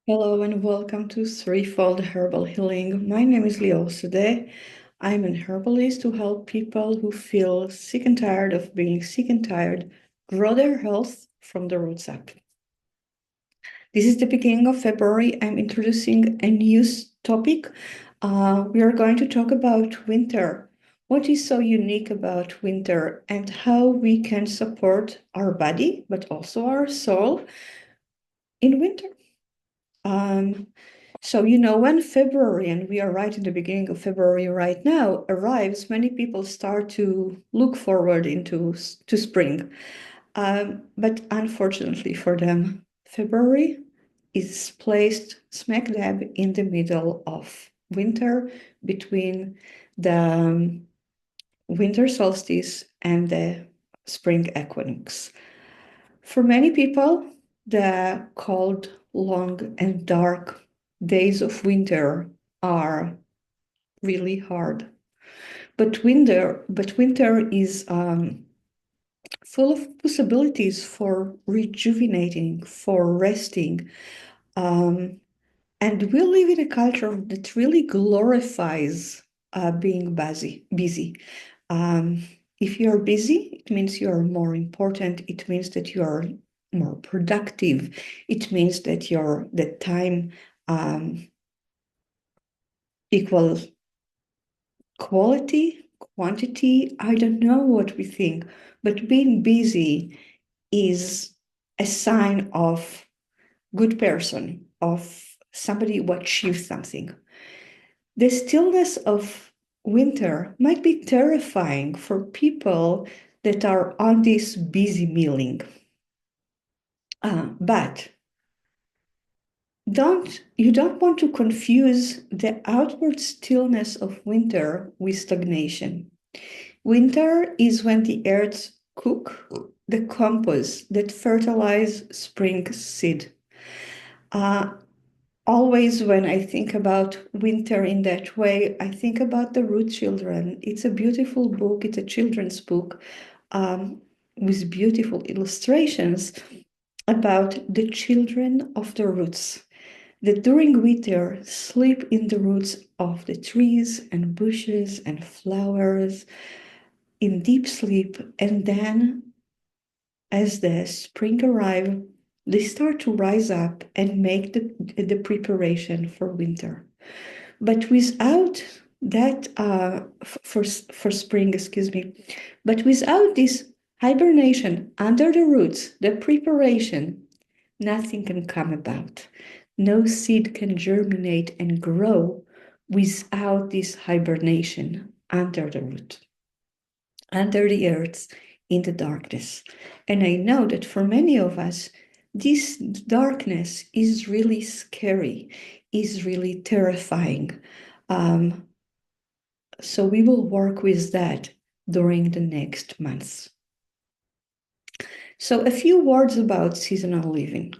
Hello and welcome to Threefold Herbal Healing. My name is Leo. Today, I'm an herbalist who help people who feel sick and tired of being sick and tired grow their health from the roots up. This is the beginning of February. I'm introducing a new topic. We are going to talk about winter. What is so unique about winter and how we can support our body, but also our soul in winter. Um, when February, and we are right in the beginning of February right now, arrives, many people start to look forward to spring. But unfortunately for them, February is placed smack dab in the middle of winter between the winter solstice and the spring equinox. For many people, the cold, long, and dark days of winter are really hard. But winter is full of possibilities for rejuvenating, for resting. Um, and we live in a culture that really glorifies being busy. Um, if you're busy, it means you're more important. It means that you're more productive. It means that the time um, equals quality, quantity. I don't know what we think, but being busy is a sign of good person, of somebody who achieved something. The stillness of winter might be terrifying for people that are on this busy milling. But you don't want to confuse the outward stillness of winter with stagnation. Winter is when the earth cook, decompose, that fertilize spring seed. Uh, Always when I think about winter in that way, I think about The Root Children. It's a beautiful book. It's a children's book um, with beautiful illustrations about the children of the roots that during winter sleep in the roots of the trees and bushes and flowers in deep sleep. And then as the spring arrives, they start to rise up and make the preparation for winter. But without that, for spring, excuse me, but without this hibernation under the roots, the preparation, nothing can come about. No seed can germinate and grow without this hibernation under the root, under the earth, in the darkness. And I know that for many of us, this darkness is really scary, is really terrifying. Um, so we will work with that during the next months. So a few words about seasonal living,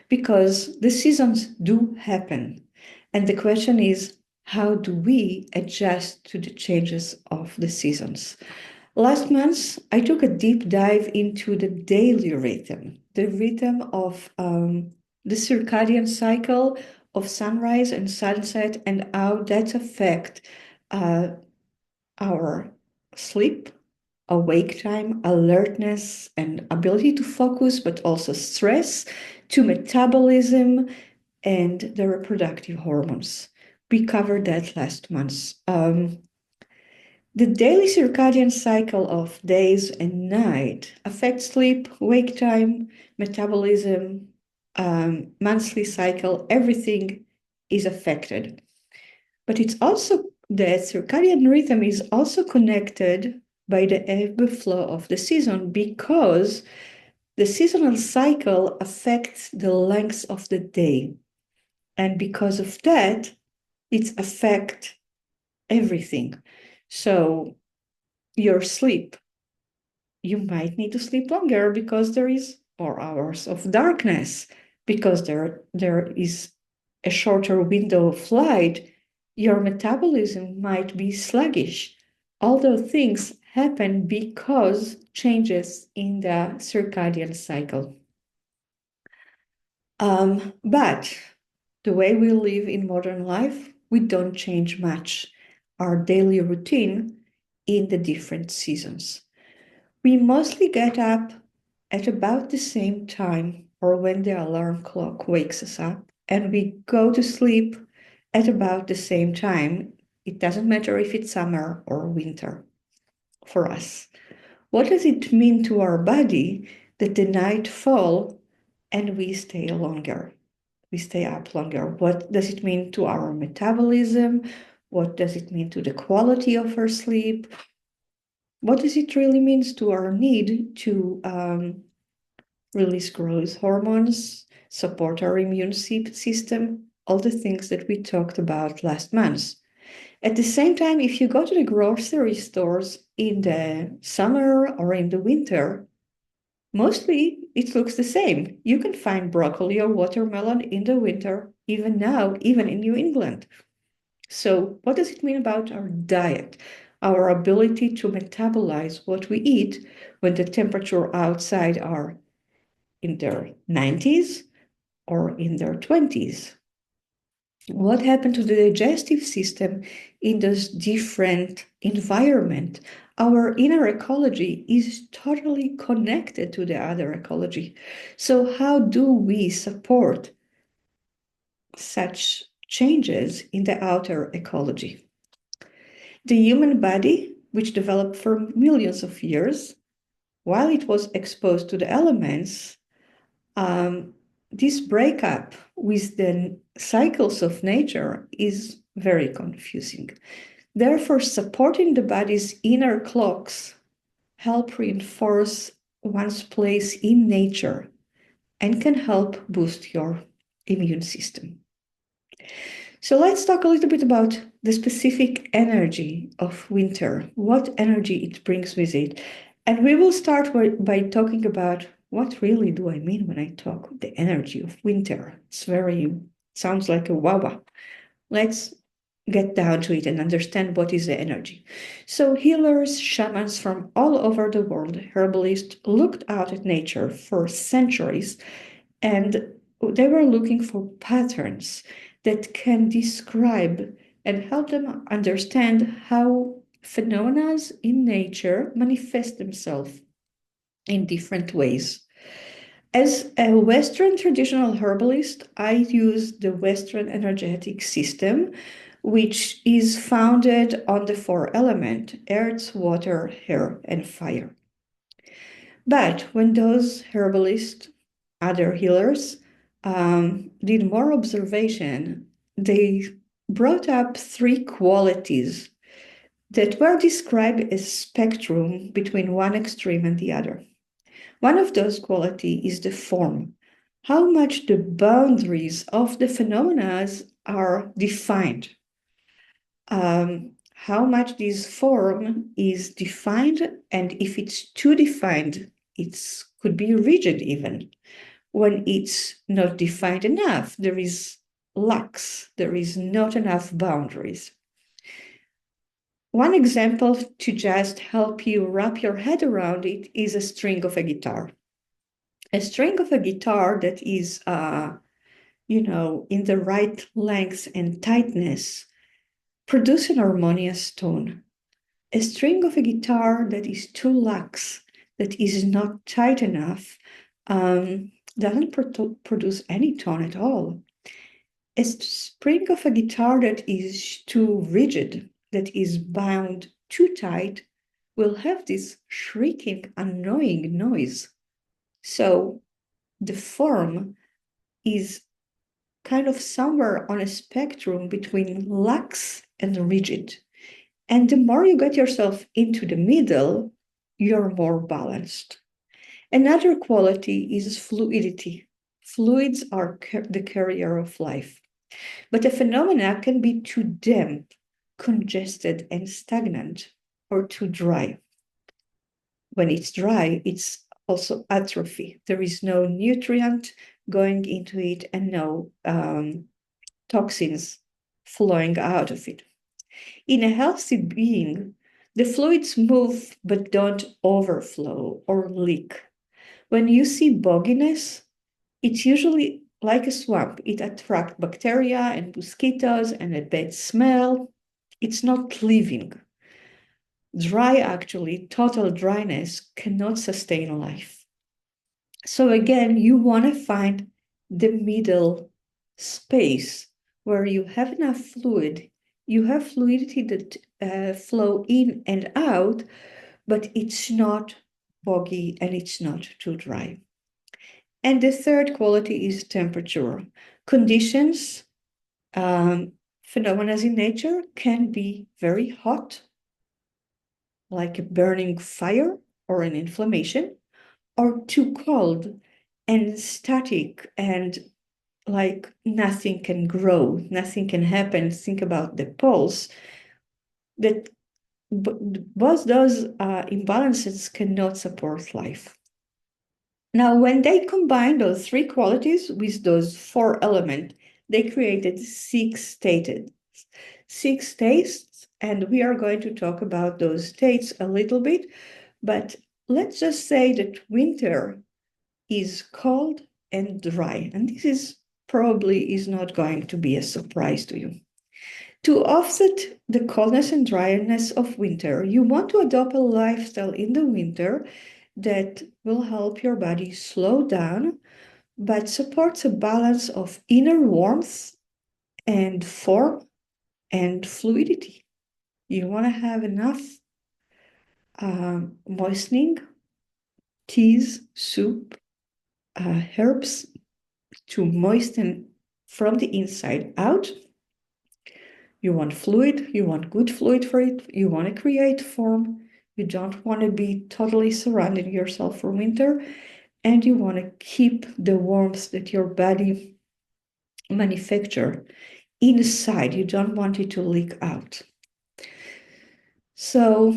because the seasons do happen. And the question is, how do we adjust to the changes of the seasons? Last month, I took a deep dive into the daily rhythm, the rhythm of the circadian cycle of sunrise and sunset, and how that affect uh, our sleep, awake time, alertness, and ability to focus, but also stress, to metabolism and the reproductive hormones. We covered that last month. The daily circadian cycle of days and night affects sleep, wake time, metabolism, monthly cycle, everything is affected. But it's also the circadian rhythm is also connected by the ebb flow of the season because the seasonal cycle affects the length of the day. And because of that, it affects everything. So your sleep, you might need to sleep longer because there is more hours of darkness, because there is a shorter window of light. Your metabolism might be sluggish. Although things happen because changes in the circadian cycle. But the way we live in modern life, we don't change much our daily routine in the different seasons. We mostly get up at about the same time or when the alarm clock wakes us up, and we go to sleep at about the same time. It doesn't matter if it's summer or winter for us. What does it mean to our body that the night fall and we stay longer? We stay up longer. What does it mean to our metabolism? What does it mean to the quality of our sleep? What does it really mean to our need to release growth hormones, support our immune system, all the things that we talked about last month? At the same time, if you go to the grocery stores in the summer or in the winter, mostly it looks the same. You can find broccoli or watermelon in the winter, even now, even in New England. So, what does it mean about our diet? Our ability to metabolize what we eat when the temperature outside are in their 90s or in their 20s? What happened to the digestive system in this different environment? Our inner ecology is totally connected to the other ecology. So how do we support such changes in the outer ecology? The human body, which developed for millions of years, while it was exposed to the elements, this breakup with the cycles of nature is very confusing. Therefore, supporting the body's inner clocks help reinforce one's place in nature and can help boost your immune system. So let's talk a little bit about the specific energy of winter, what energy it brings with it. And we will start by talking about what really do I mean when I talk the energy of winter. Sounds like a wawa. Let's get down to it and understand what is the energy. So healers, shamans from all over the world, herbalists looked out at nature for centuries, and they were looking for patterns that can describe and help them understand how phenomena in nature manifest themselves in different ways. As a Western traditional herbalist, I use the Western energetic system, which is founded on the four elements: earth, water, air, and fire. But when those herbalists, other healers, did more observation, they brought up three qualities that were described as spectrum between one extreme and the other. One of those qualities is the form, how much the boundaries of the phenomena are defined, how much this form is defined, and if it's too defined, it could be rigid even. When it's not defined enough, there is lax, there is not enough boundaries. One example to just help you wrap your head around it is a string of a guitar. A string of a guitar that is, in the right length and tightness, produce an harmonious tone. A string of a guitar that is too lax, that is not tight enough, doesn't produce any tone at all. A string of a guitar that is too rigid, that is bound too tight, will have this shrieking, annoying noise. So the form is kind of somewhere on a spectrum between lax and rigid. And the more you get yourself into the middle, you're more balanced. Another quality is fluidity. Fluids are the carrier of life. But a phenomena can be too damp, congested, and stagnant, or too dry. When it's dry, it's also atrophy. There is no nutrient going into it and no toxins flowing out of it. In a healthy being, the fluids move but don't overflow or leak. When you see bogginess, it's usually like a swamp. It attracts bacteria and mosquitoes and a bad smell. It's not living. Dry, actually, total dryness cannot sustain life. So again, you want to find the middle space where you have enough fluid, you have fluidity that flow in and out, but it's not boggy and it's not too dry. And the third quality is temperature. Conditions, phenomena in nature can be very hot, like a burning fire or an inflammation, or too cold and static and like nothing can grow, nothing can happen. Think about the poles that both those imbalances cannot support life. Now, when they combine those three qualities with those four elements, they created six states, and we are going to talk about those states a little bit. But let's just say that winter is cold and dry, and this is probably is not going to be a surprise to you. To offset the coldness and dryness of winter, you want to adopt a lifestyle in the winter that will help your body slow down, but supports a balance of inner warmth and form and fluidity. You want to have enough moistening, teas, soup, herbs to moisten from the inside out. You want fluid, you want good fluid for it, you want to create form, you don't want to be totally surrounding yourself for winter, and you want to keep the warmth that your body manufacture inside. You don't want it to leak out. So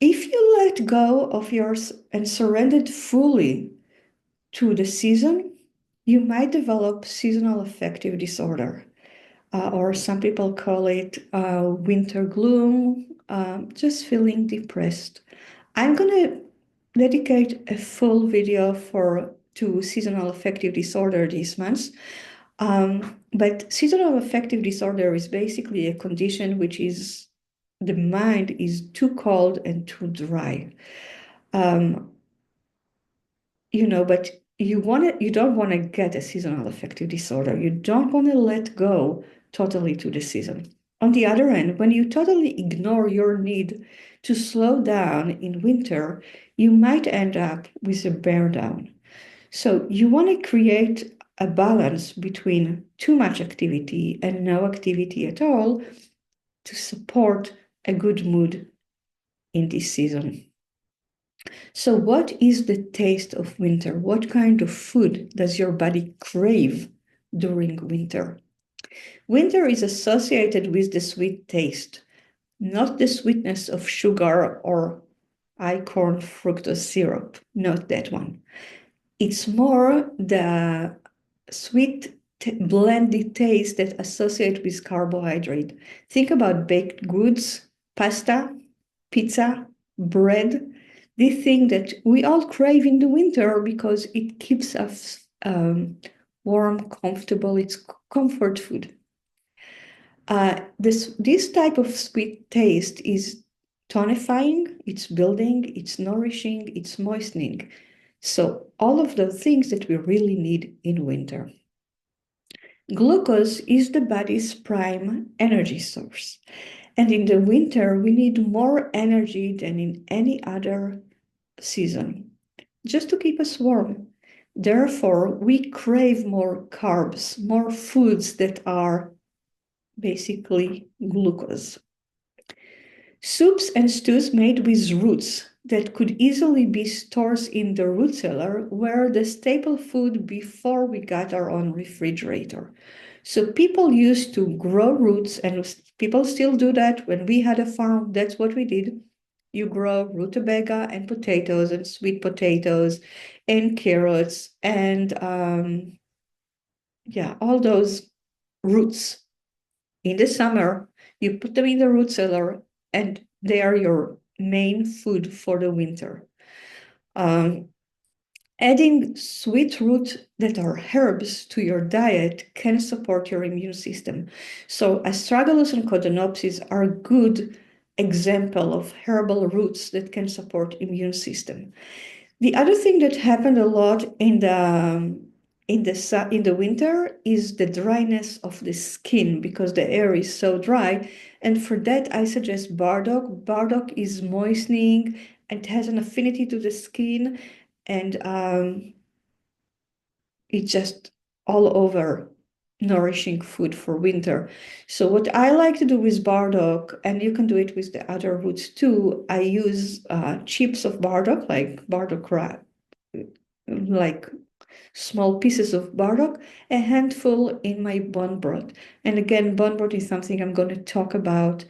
if you let go of yours and surrendered fully to the season, you might develop seasonal affective disorder, or some people call it winter gloom, just feeling depressed. I'm going to dedicate a full video to seasonal affective disorder this month. But seasonal affective disorder is basically a condition which is the mind is too cold and too dry. But you don't want to get a seasonal affective disorder. You don't want to let go totally to the season. On the other hand, when you totally ignore your need to slow down in winter, you might end up with a bear down. So you want to create a balance between too much activity and no activity at all to support a good mood in this season. So what is the taste of winter? What kind of food does your body crave during winter? Winter is associated with the sweet taste, not the sweetness of sugar or high corn fructose syrup, not that one. It's more the sweet blended taste that associate with carbohydrate. Think about baked goods, pasta, pizza, bread, the thing that we all crave in the winter because it keeps us warm, comfortable. It's comfort food. This type of sweet taste is tonifying, it's building, it's nourishing, it's moistening. So all of the things that we really need in winter. Glucose is the body's prime energy source. And in the winter, we need more energy than in any other season, just to keep us warm. Therefore, we crave more carbs, more foods that are basically glucose. Soups and stews made with roots that could easily be stored in the root cellar were the staple food before we got our own refrigerator. So people used to grow roots, and people still do that. When we had a farm, that's what we did. You grow rutabaga and potatoes and sweet potatoes and carrots and all those roots. In the summer, you put them in the root cellar and they are your main food for the winter. Um, Adding sweet roots that are herbs to your diet can support your immune system. So astragalus and codonopsis are a good example of herbal roots that can support immune system. The other thing that happened a lot in the winter is the dryness of the skin because the air is so dry. And for that, I suggest burdock. Burdock is moistening and has an affinity to the skin, and it's just all over nourishing food for winter. So what I like to do with burdock, and you can do it with the other roots too, I use chips of burdock, like burdock wrap, like small pieces of burdock, a handful in my bone broth. And again, bone broth is something I'm going to talk about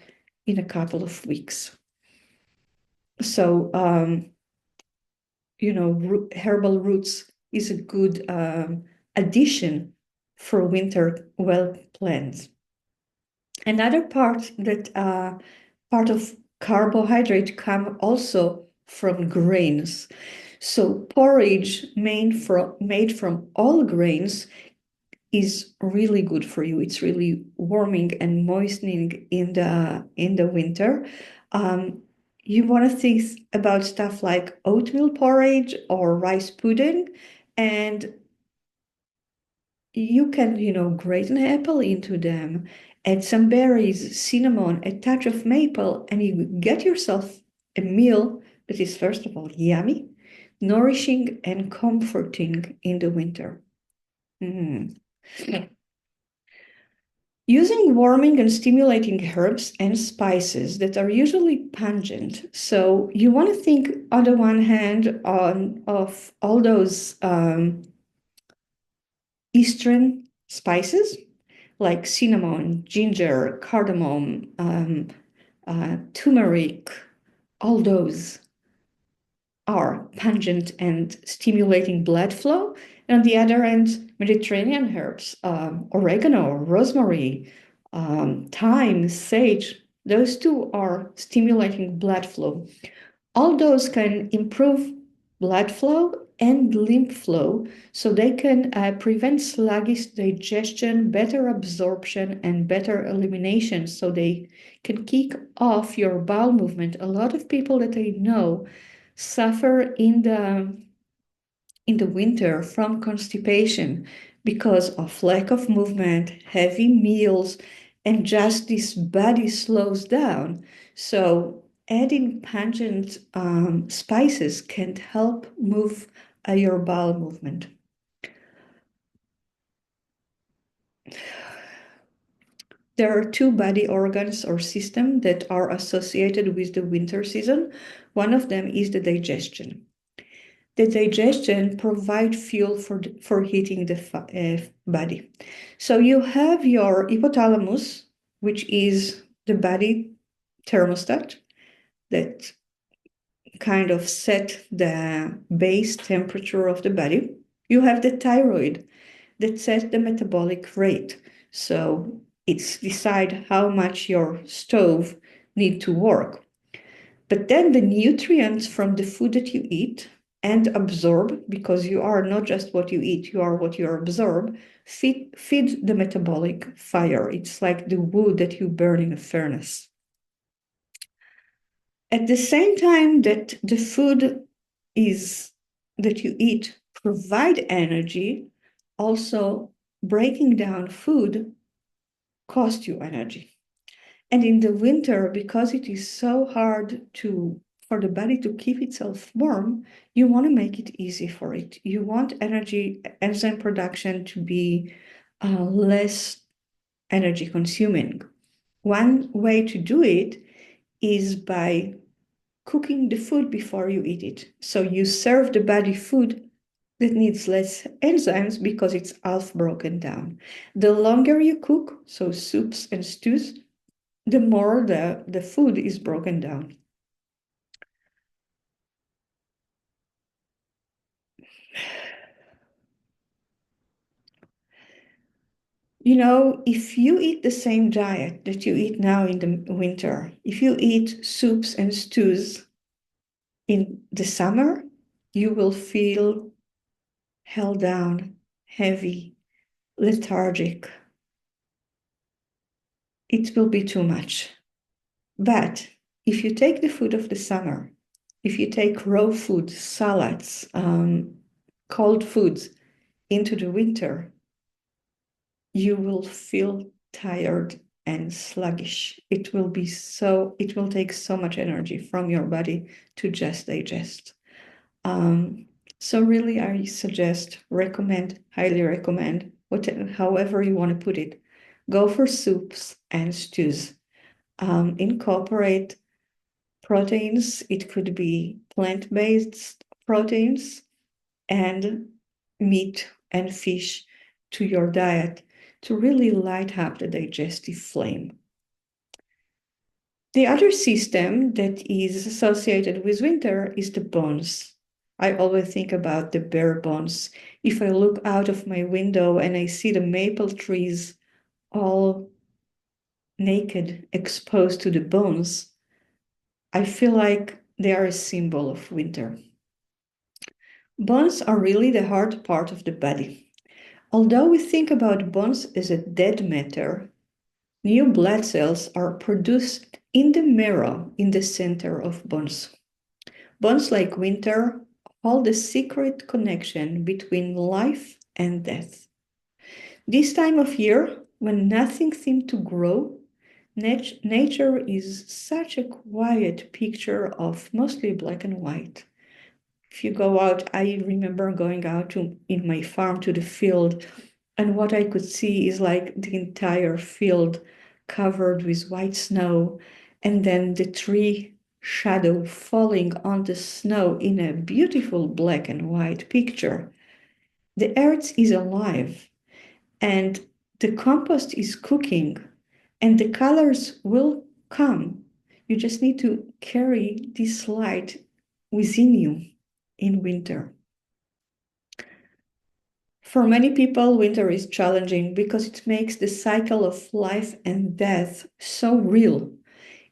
in a couple of weeks. So, herbal roots is a good addition for winter well planned. Another part of carbohydrate come also from grains. So porridge made from all grains is really good for you. It's really warming and moistening in the winter. Um, you want to think about stuff like oatmeal porridge or rice pudding, and you can, grate an apple into them, add some berries, cinnamon, a touch of maple, and you get yourself a meal that is, first of all, yummy, nourishing, and comforting in the winter. Mm. Using warming and stimulating herbs and spices that are usually pungent. So you want to think on the one hand of all those Eastern spices like cinnamon, ginger, cardamom, turmeric, all those are pungent and stimulating blood flow. And on the other end, Mediterranean herbs, oregano, rosemary, thyme, sage, those two are stimulating blood flow. All those can improve blood flow and lymph flow, so they can prevent sluggish digestion, better absorption, and better elimination, so they can kick off your bowel movement. A lot of people that I know suffer in the winter from constipation because of lack of movement, heavy meals, and just this body slows down. So adding pungent spices can help move your bowel movement. There are two body organs or systems that are associated with the winter season. One of them is the digestion. The digestion provide fuel for heating the body. So you have your hypothalamus, which is the body thermostat that kind of set the base temperature of the body. You have the thyroid that sets the metabolic rate. So it's decide how much your stove need to work. But then the nutrients from the food that you eat and absorb, because you are not just what you eat, you are what you absorb, feed the metabolic fire. It's like the wood that you burn in a furnace. At the same time that the food is that you eat provide energy, also breaking down food costs you energy. And in the winter, because it is so hard for the body to keep itself warm, you want to make it easy for it. You want energy enzyme production to be less energy consuming. One way to do it is by cooking the food before you eat it. So you serve the body food that needs less enzymes because it's half broken down. The longer you cook, so soups and stews, the more the food is broken down. If you eat the same diet that you eat now in the winter, if you eat soups and stews in the summer, you will feel held down, heavy, lethargic, it will be too much. But if you take the food of the summer, if you take raw food, salads, cold foods into the winter, you will feel tired and sluggish. It will take so much energy from your body to just digest. So really, I suggest, recommend, highly recommend, however you want to put it, go for soups and stews. Incorporate proteins. It could be plant-based proteins and meat and fish to your diet to really light up the digestive flame. The other system that is associated with winter is the bones. I always think about the bare bones. If I look out of my window and I see the maple trees all naked, exposed to the bones, I feel like they are a symbol of winter. Bones are really the hard part of the body. Although we think about bones as a dead matter, new blood cells are produced in the marrow in the center of bones. Bones like winter hold the secret connection between life and death. This time of year, when nothing seems to grow, nature is such a quiet picture of mostly black and white. If you go out, I remember going out in my farm to the field, and what I could see is like the entire field covered with white snow, and then the tree shadow falling on the snow in a beautiful black and white picture. The earth is alive, and the compost is cooking, and the colors will come. You just need to carry this light within you in winter. For many people, winter is challenging because it makes the cycle of life and death so real.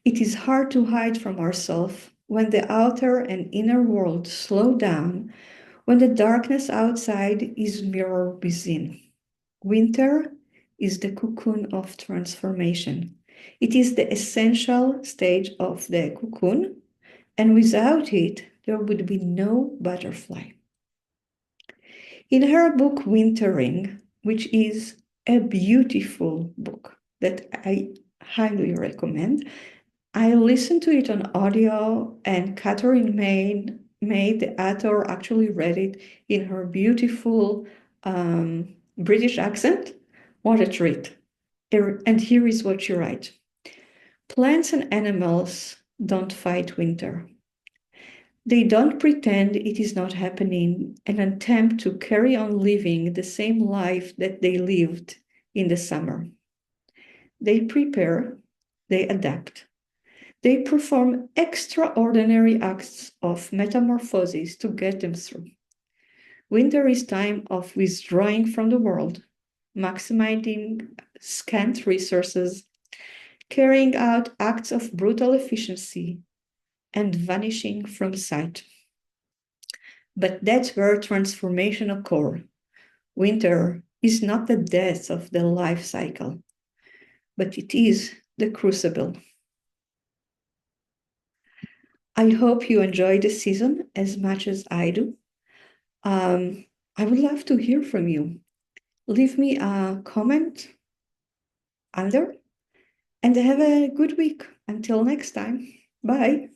It is hard to hide from ourselves when the outer and inner world slow down, when the darkness outside is mirrored within. Winter is the cocoon of transformation. It is the essential stage of the cocoon, and without it, there would be no butterfly. In her book Wintering, which is a beautiful book that I highly recommend, I listened to it on audio, and Catherine May, the author, actually read it in her beautiful British accent. What a treat. And here is what she writes. Plants and animals don't fight winter. They don't pretend it is not happening and attempt to carry on living the same life that they lived in the summer. They prepare, they adapt. They perform extraordinary acts of metamorphosis to get them through. Winter is time of withdrawing from the world, maximizing scant resources, carrying out acts of brutal efficiency, and vanishing from sight. But that's where transformation occurs. Winter is not the death of the life cycle, but it is the crucible. I hope you enjoy the season as much as I do. I would love to hear from you. Leave me a comment under and have a good week. Until next time. Bye.